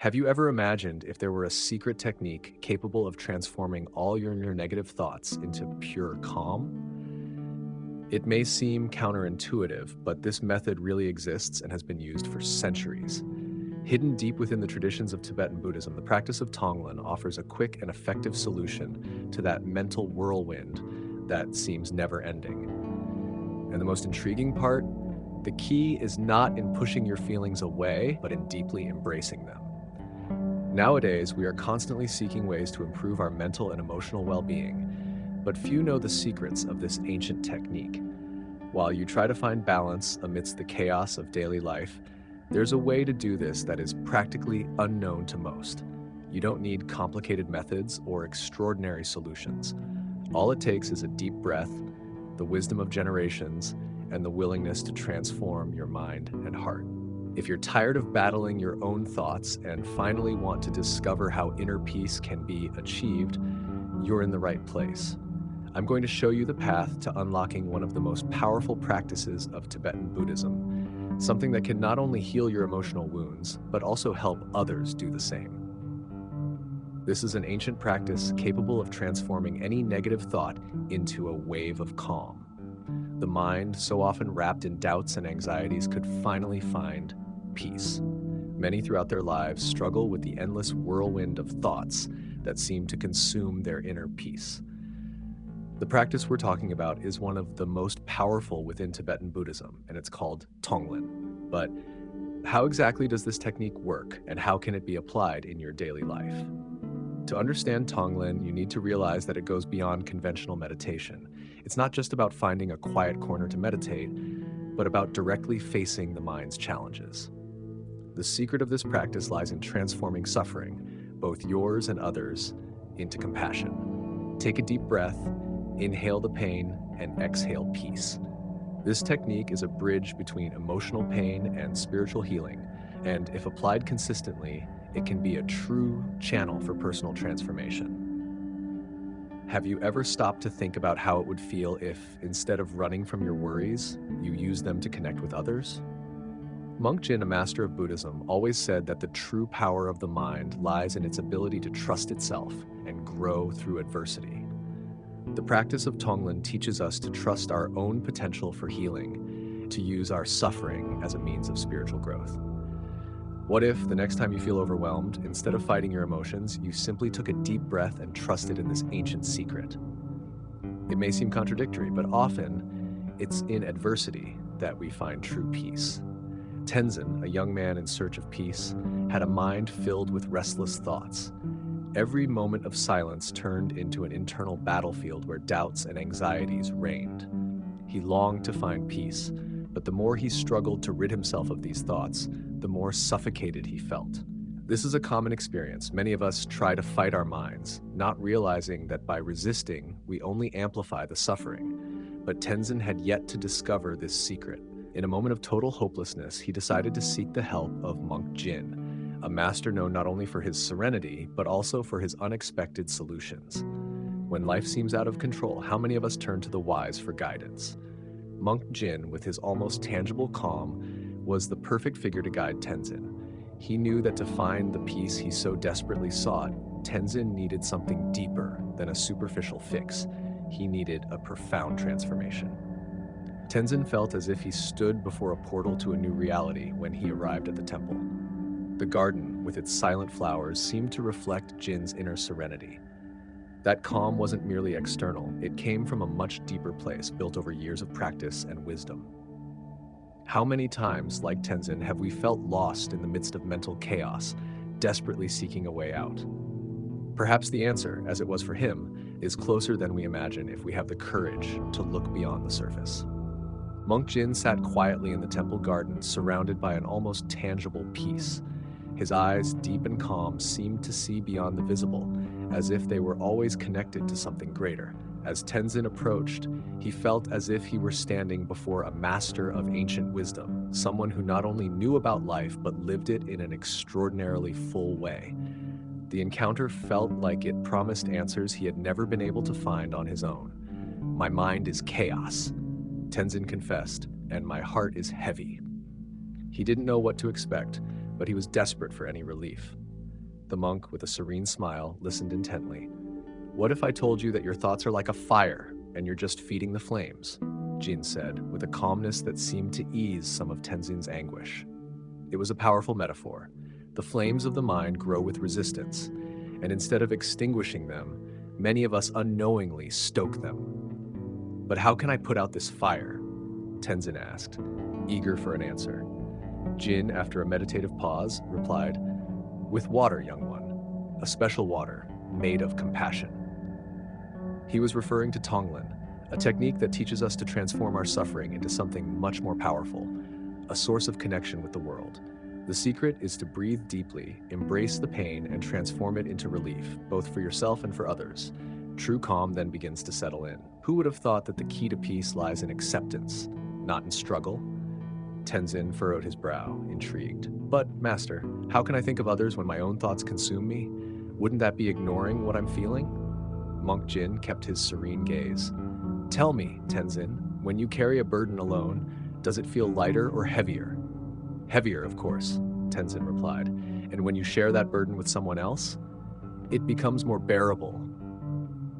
Have you ever imagined if there were a secret technique capable of transforming all your negative thoughts into pure calm? It may seem counterintuitive, but this method really exists and has been used for centuries. Hidden deep within the traditions of Tibetan Buddhism, the practice of Tonglen offers a quick and effective solution to that mental whirlwind that seems never ending. And the most intriguing part, the key is not in pushing your feelings away, but in deeply embracing them. Nowadays, we are constantly seeking ways to improve our mental and emotional well-being, but few know the secrets of this ancient technique. While you try to find balance amidst the chaos of daily life, there's a way to do this that is practically unknown to most. You don't need complicated methods or extraordinary solutions. All it takes is a deep breath, the wisdom of generations, and the willingness to transform your mind and heart. If you're tired of battling your own thoughts and finally want to discover how inner peace can be achieved, you're in the right place. I'm going to show you the path to unlocking one of the most powerful practices of Tibetan Buddhism, something that can not only heal your emotional wounds, but also help others do the same. This is an ancient practice capable of transforming any negative thought into a wave of calm. The mind, so often wrapped in doubts and anxieties, could finally find peace. Many throughout their lives struggle with the endless whirlwind of thoughts that seem to consume their inner peace. The practice we're talking about is one of the most powerful within Tibetan Buddhism, and it's called Tonglen. But how exactly does this technique work, and how can it be applied in your daily life? To understand Tonglen, you need to realize that it goes beyond conventional meditation. It's not just about finding a quiet corner to meditate, but about directly facing the mind's challenges. The secret of this practice lies in transforming suffering, both yours and others, into compassion. Take a deep breath, inhale the pain, and exhale peace. This technique is a bridge between emotional pain and spiritual healing, and if applied consistently, it can be a true channel for personal transformation. Have you ever stopped to think about how it would feel if, instead of running from your worries, you use them to connect with others? Monk Jin, a master of Buddhism, always said that the true power of the mind lies in its ability to trust itself and grow through adversity. The practice of Tonglen teaches us to trust our own potential for healing, to use our suffering as a means of spiritual growth. What if, the next time you feel overwhelmed, instead of fighting your emotions, you simply took a deep breath and trusted in this ancient secret? It may seem contradictory, but often it's in adversity that we find true peace. Tenzin, a young man in search of peace, had a mind filled with restless thoughts. Every moment of silence turned into an internal battlefield where doubts and anxieties reigned. He longed to find peace, but the more he struggled to rid himself of these thoughts, the more suffocated he felt. This is a common experience. Many of us try to fight our minds, not realizing that by resisting, we only amplify the suffering. But Tenzin had yet to discover this secret. In a moment of total hopelessness, he decided to seek the help of Monk Jin, a master known not only for his serenity, but also for his unexpected solutions. When life seems out of control, how many of us turn to the wise for guidance? Monk Jin, with his almost tangible calm, was the perfect figure to guide Tenzin. He knew that to find the peace he so desperately sought, Tenzin needed something deeper than a superficial fix. He needed a profound transformation. Tenzin felt as if he stood before a portal to a new reality when he arrived at the temple. The garden, with its silent flowers, seemed to reflect Jin's inner serenity. That calm wasn't merely external, it came from a much deeper place built over years of practice and wisdom. How many times, like Tenzin, have we felt lost in the midst of mental chaos, desperately seeking a way out? Perhaps the answer, as it was for him, is closer than we imagine if we have the courage to look beyond the surface. Monk Jin sat quietly in the temple garden, surrounded by an almost tangible peace. His eyes, deep and calm, seemed to see beyond the visible, as if they were always connected to something greater. As Tenzin approached, he felt as if he were standing before a master of ancient wisdom, someone who not only knew about life, but lived it in an extraordinarily full way. The encounter felt like it promised answers he had never been able to find on his own. "My mind is chaos," Tenzin confessed, "and my heart is heavy." He didn't know what to expect, but he was desperate for any relief. The monk, with a serene smile, listened intently. What if I told you that your thoughts are like a fire and you're just feeding the flames? Jin said, with a calmness that seemed to ease some of Tenzin's anguish. It was a powerful metaphor. The flames of the mind grow with resistance, and instead of extinguishing them, many of us unknowingly stoke them. But how can I put out this fire? Tenzin asked, eager for an answer. Jin, after a meditative pause, replied, with water, young one, a special water made of compassion. He was referring to Tonglen, a technique that teaches us to transform our suffering into something much more powerful, a source of connection with the world. The secret is to breathe deeply, embrace the pain, and transform it into relief, both for yourself and for others. True calm then begins to settle in. Who would have thought that the key to peace lies in acceptance, not in struggle? Tenzin furrowed his brow, intrigued. But, Master, how can I think of others when my own thoughts consume me? Wouldn't that be ignoring what I'm feeling? Monk Jin kept his serene gaze. Tell me, Tenzin, when you carry a burden alone, does it feel lighter or heavier? Heavier, of course, Tenzin replied. And when you share that burden with someone else, it becomes more bearable.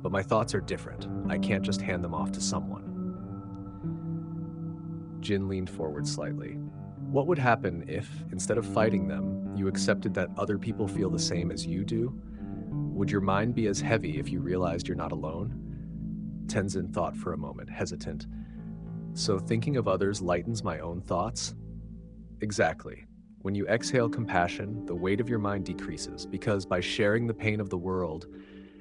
But my thoughts are different. I can't just hand them off to someone. Jin leaned forward slightly. What would happen if, instead of fighting them, you accepted that other people feel the same as you do? Would your mind be as heavy if you realized you're not alone? Tenzin thought for a moment, hesitant. So thinking of others lightens my own thoughts? Exactly. When you exhale compassion, the weight of your mind decreases, because by sharing the pain of the world,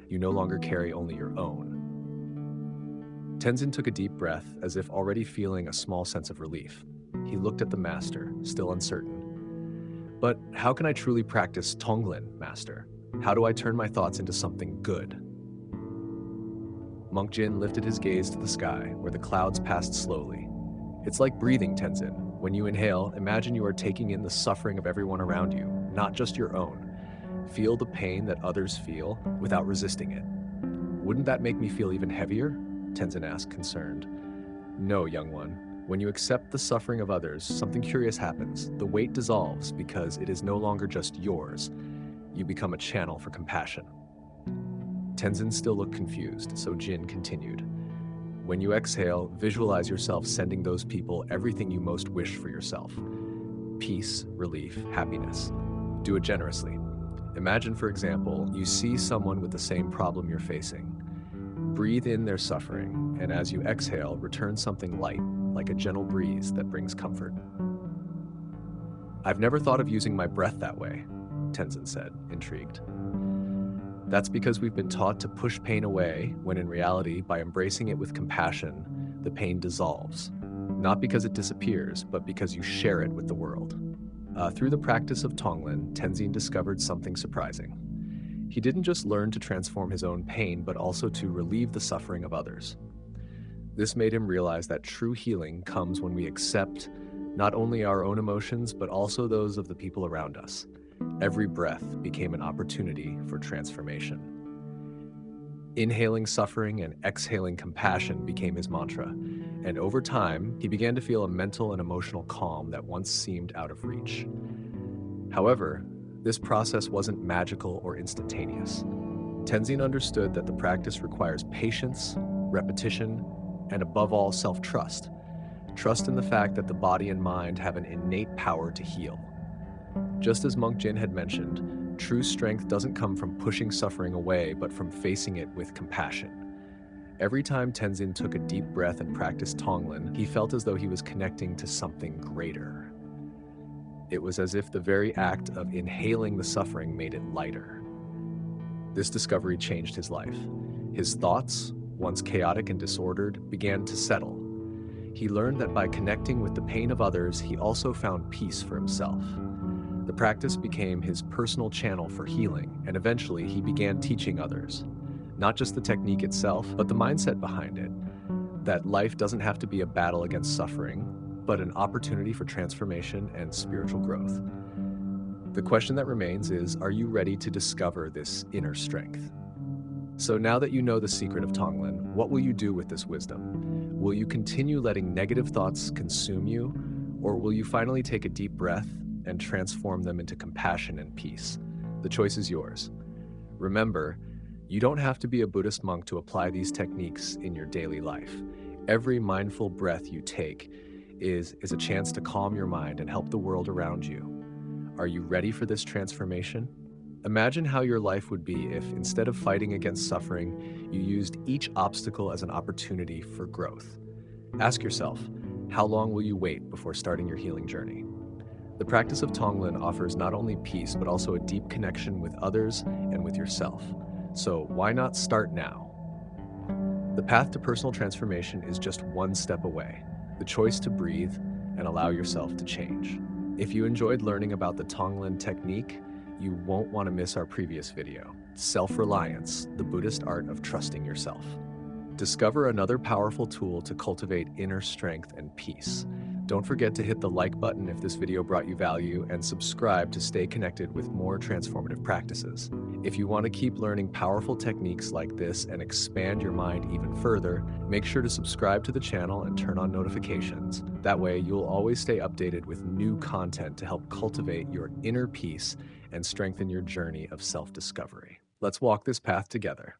you no longer carry only your own. Tenzin took a deep breath, as if already feeling a small sense of relief. He looked at the master, still uncertain. But how can I truly practice Tonglen, Master? How do I turn my thoughts into something good? Monk Jin lifted his gaze to the sky, where the clouds passed slowly. It's like breathing, Tenzin. When you inhale, imagine you are taking in the suffering of everyone around you, not just your own. Feel the pain that others feel without resisting it. Wouldn't that make me feel even heavier? Tenzin asked, concerned. No, young one. When you accept the suffering of others, something curious happens. The weight dissolves because it is no longer just yours. You become a channel for compassion. Tenzin still looked confused, so Jin continued. When you exhale, visualize yourself sending those people everything you most wish for yourself. Peace, relief, happiness. Do it generously. Imagine, for example, you see someone with the same problem you're facing. Breathe in their suffering, and as you exhale, return something light, like a gentle breeze that brings comfort. I've never thought of using my breath that way, Tenzin said, intrigued. That's because we've been taught to push pain away, when in reality, by embracing it with compassion, the pain dissolves. Not because it disappears, but because you share it with the world. Through the practice of Tonglen, Tenzin discovered something surprising. He didn't just learn to transform his own pain, but also to relieve the suffering of others. This made him realize that true healing comes when we accept not only our own emotions, but also those of the people around us. Every breath became an opportunity for transformation. Inhaling suffering and exhaling compassion became his mantra, and over time, he began to feel a mental and emotional calm that once seemed out of reach. However, this process wasn't magical or instantaneous. Tenzin understood that the practice requires patience, repetition, and above all, self-trust. Trust in the fact that the body and mind have an innate power to heal. Just as Monk Jin had mentioned, true strength doesn't come from pushing suffering away, but from facing it with compassion. Every time Tenzin took a deep breath and practiced Tonglen, he felt as though he was connecting to something greater. It was as if the very act of inhaling the suffering made it lighter. This discovery changed his life. His thoughts, once chaotic and disordered, began to settle. He learned that by connecting with the pain of others, he also found peace for himself. The practice became his personal channel for healing, and eventually he began teaching others. Not just the technique itself, but the mindset behind it. That life doesn't have to be a battle against suffering, but an opportunity for transformation and spiritual growth. The question that remains is, are you ready to discover this inner strength? So now that you know the secret of Tonglen, what will you do with this wisdom? Will you continue letting negative thoughts consume you, or will you finally take a deep breath and transform them into compassion and peace? The choice is yours. Remember, you don't have to be a Buddhist monk to apply these techniques in your daily life. Every mindful breath you take is a chance to calm your mind and help the world around you. Are you ready for this transformation? Imagine how your life would be if, instead of fighting against suffering, you used each obstacle as an opportunity for growth. Ask yourself, how long will you wait before starting your healing journey? The practice of Tonglen offers not only peace, but also a deep connection with others and with yourself. So why not start now? The path to personal transformation is just one step away, the choice to breathe and allow yourself to change. If you enjoyed learning about the Tonglen technique, you won't want to miss our previous video, Self-Reliance, the Buddhist Art of Trusting Yourself. Discover another powerful tool to cultivate inner strength and peace. Don't forget to hit the like button if this video brought you value and subscribe to stay connected with more transformative practices. If you want to keep learning powerful techniques like this and expand your mind even further, make sure to subscribe to the channel and turn on notifications. That way, you'll always stay updated with new content to help cultivate your inner peace and strengthen your journey of self-discovery. Let's walk this path together.